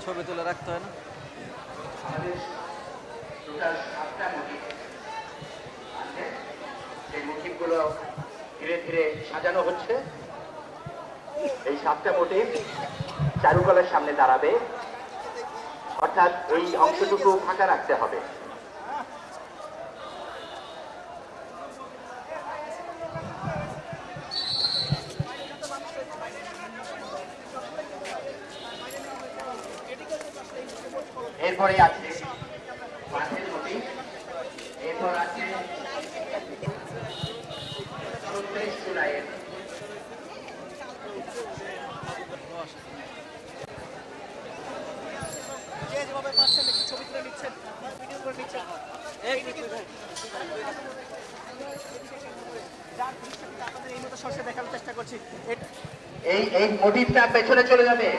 ছবি তুলে রাখতে হয় না। আমাদের টোটাল 7টা মোটিভ আছে, সেই মোটিভগুলো ধীরে ধীরে সাজানো হচ্ছে। এই 7টা মোটিভ চারুকলার সামনে দাঁড়াবে, অর্থাৎ এই অংশটুকু ফাঁকা রাখতে হবে। এরপরে আছে মাঠের মোটিভ, এরপর আছে 36 জুলাইয়ের এই মোটিভটা পেছনে চলে যাবে।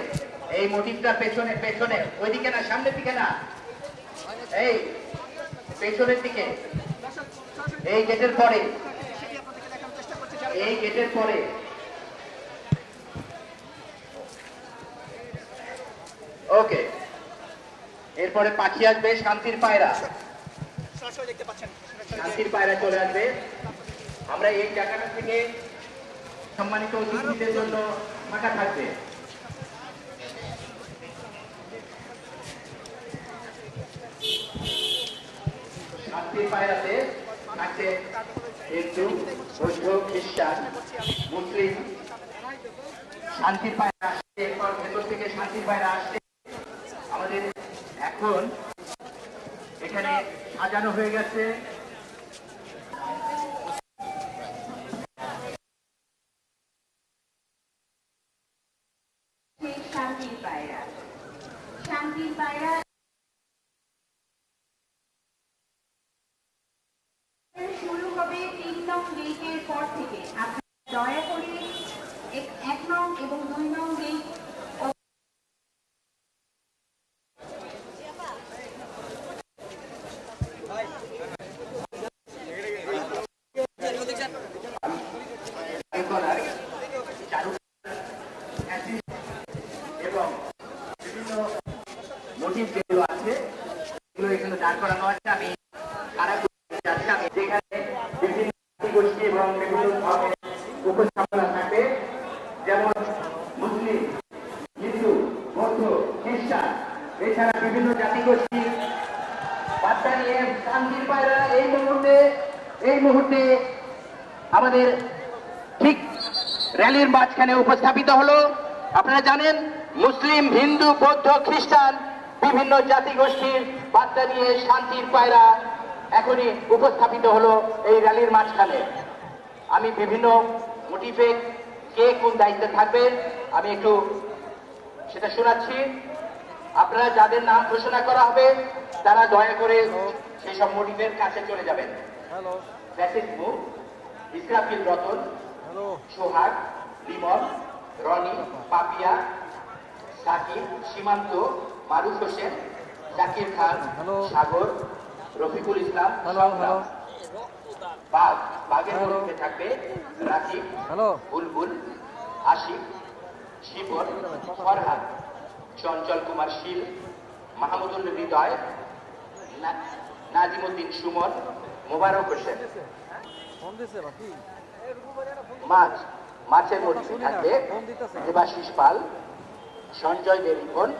এই মোটিভটা পেছনে পেছনে, ওইদিকে না, সামনের দিকে না, এই পেছনের দিকে, এই গেটের পরে, এই গেটের পরে। ওকে, এরপরে পাখি আসবে, শান্তির পায়রা। শান্তির পায়রা চলে আসবে। আমরা এই জায়গাটা থেকে সম্মানিত অতিথিদের জন্য ফাঁকা থাকবে। শান্তির পায়রাতে থাকছে হিন্দু, বৌদ্ধ, খ্রিস্টান, মুসলিম। শান্তির পায়রা আসছে, এরপর ভেতর থেকে শান্তির পায়রা আসছে। আমাদের এখন এখানে সাজানো হয়ে গেছে শান্তির পায়রা। শান্তির পায়রা শুরু হবে 3 নং গেটের পর থেকে। আপনারা দয়া করে 1 নং এবং 2 নং গেট এবং বিভিন্ন মোটিভ যেগুলো আছে এগুলো এখানে দাঁড় করানো আছে। আমি যেখানে বিভিন্ন গোষ্ঠী এবং বিভিন্ন ধর্মের উপস্থাপনা থাকবে, যেমন মুসলিম, হিন্দু, বৌদ্ধ, খ্রিস্টান, এছাড়া বিভিন্ন জাতিগোষ্ঠী বার্তা নিয়ে শান্তির পায়রা এই মুহূর্তে আমাদের ঠিক র্যালির মাঝখানে উপস্থাপিত হলো। আপনারা জানেন, মুসলিম, হিন্দু, বৌদ্ধ, খ্রিস্টান বিভিন্ন জাতিগোষ্ঠীর বার্তা নিয়ে শান্তির পায়রা এখনই উপস্থাপিত হলো এই র্যালির মাঝখানে। আমি বিভিন্ন মোটিভে কে কোন দায়িত্বে থাকবেন আমি একটু সেটা শোনাচ্ছি। আপনারা যাদের নাম ঘোষণা করা হবে তারা দয়া করে সেই সব মোটিভের কাছে চলে যাবেন। ইসরাফিল রতন, সোহাগ, বিমল, রনি, পাপিয়া, সাকিব, সীমান্ত, মারুফ হোসেন, জাকির খান, সাগর, রফিকুল ইসলাম, বাঘের মধ্যে থাকবে রাকিব, বুলবুল, আশিক, শিবন, ফরহাদ, চঞ্চল কুমার শীল, মাহমুদুল হৃদয়, নাজিমুদ্দিন সুমন, মোবারক হোসেন। মাছের মধ্যে থাকবে দেবাশিস পাল, সঞ্জয় দেরিকন,